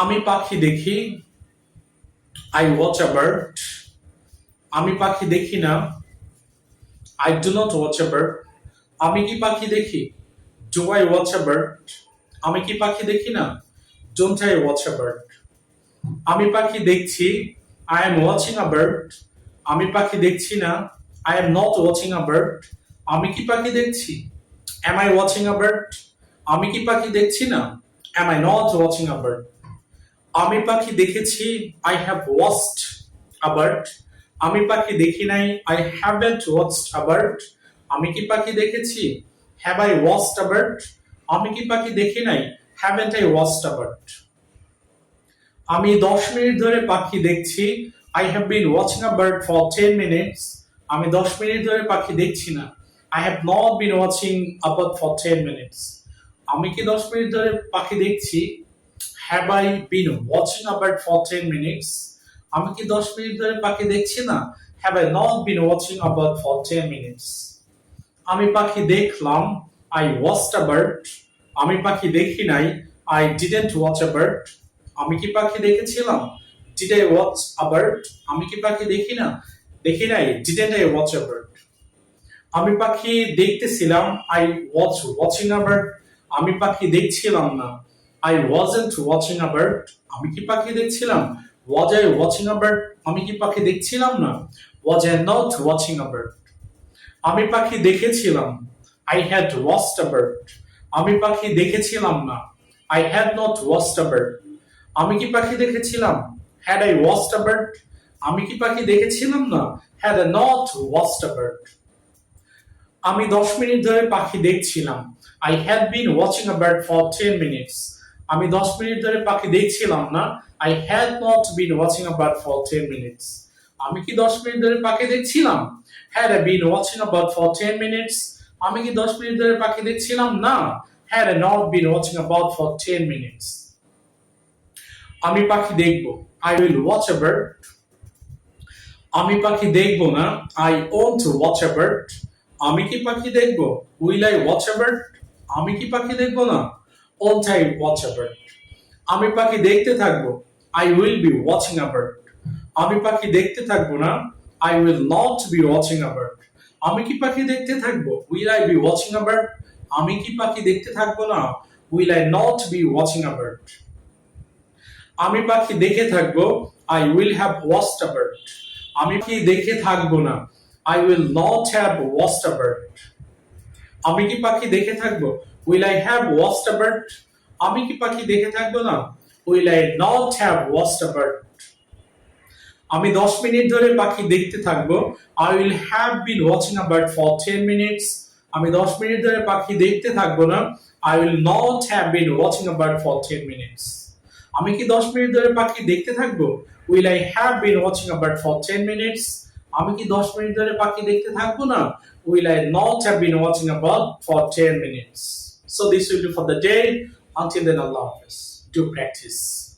আমি পাখি দেখি। I watch a bird. আমি পাখি দেখি না। I do not watch a bird. আমি কি পাখি দেখি? Do I watch a bird? আমি কি পাখি দেখি না? Don't I watch a bird? আমি পাখি দেখছি। I am watching a bird. আমি পাখি দেখছি না। I am not watching a bird. আমি কি পাখি দেখছি? Am I watching a bird? আমি কি পাখি দেখছি না? Am I not watching a bird? আমি পাখি দেখেছি। I have watched a bird. আমি পাখি দেখি নাই। I haven't watched a bird. আমি কি পাখি দেখেছি? Have I watched a bird? আমি কি পাখি দেখি নাই? Haven't I watched a bird? আমি 10 মিনিট ধরে পাখি দেখছি। I have been watching a bird for 10 minutes. আমি 10 মিনিট ধরে পাখি দেখছি না। I have not been watching a bird for 10 minutes. আমি কি 10 মিনিট ধরে পাখি দেখছি? Have I been watching a bird for 10 minutes? আমি কি 10 মিনিট ধরে পাখি দেখছি না? Have I not been watching a bird for 10 minutes? আমি পাখি দেখলাম। I watched a bird. আমি পাখি দেখি নাই। I didn't watch a bird. আমি কি পাখি দেখেছিলাম? Did I watch a bird? আমি কি পাখি দেখি না? দেখি নাই। Didn't I watch a bird? আমি পাখি দেখতেছিলাম। I was watching a bird. আমি পাখি দেখছিলাম না। I wasn't watching a bird. আমি কি পাখি দেখছিলাম? Was I watching a bird? আমি কি পাখি দেখছিলাম না? Was I not watching a bird? আমি পাখি দেখেছিলাম। I had watched a bird. আমি পাখি দেখেছিলাম না। I had not watched a bird. আমি কি পাখি দেখেছিলাম? Had I watched a bird? আমি কি পাখি দেখেছিলাম না? Had I not watched a bird? আমি 10 মিনিট ধরে পাখি দেখছিলাম। I had been watching a bird for 10 minutes. আমি 10 মিনিট ধরে পাখি দেখছিলাম না। I had not been watching a bird for 10 minutes. আমি কি 10 মিনিট ধরে পাখি দেখছিলাম? Had I been watching a bird for 10 minutes? আমি কি 10 মিনিট ধরে পাখি দেখছিলাম না? Had I not been watching a bird for 10 minutes? আমি পাখি দেখব। I will watch a bird. আমি পাখি দেখব না। I won't watch a bird. আমি কি পাখি দেখব? Will I watch a bird? আমি কি পাখি দেখব না? Won't I watch a bird? আমি পাখি দেখতে থাকবো। I will be watching a bird. আমি পাখি দেখতে থাকবো না। I will not be watching a bird. আমি কি পাখি দেখতে থাকবো? Will I be watching a bird? আমি কি পাখি দেখতে থাকবো না? Will I not be watching a bird? আমি পাখি দেখে থাকবো। I will have watched a bird. আমি কি দেখে থাকবো না। I will not have watched a bird. আমি কি পাখি দেখে থাকবো? Will I have watched a bird? আমি কি পাখি দেখে থাকবো না? Will I not have watched a bird? আমি 10 মিনিট ধরে পাখি দেখতে থাকবো। I will have been watching a bird for 10 minutes. আমি 10 মিনিট ধরে পাখি দেখতে থাকবো না। I will not have been watching a bird for 10 minutes. আমি কি 10 মিনিট ধরে পাখি দেখতে থাকবো? Will I have been watching a bird for 10 minutes? আমি কি 10 মিনিট ধরে পাখি দেখতে থাকবো না? Will I not have been watching a bird for 10 minutes? So this will be for the day. Until then, Allah Hafiz. Do practice.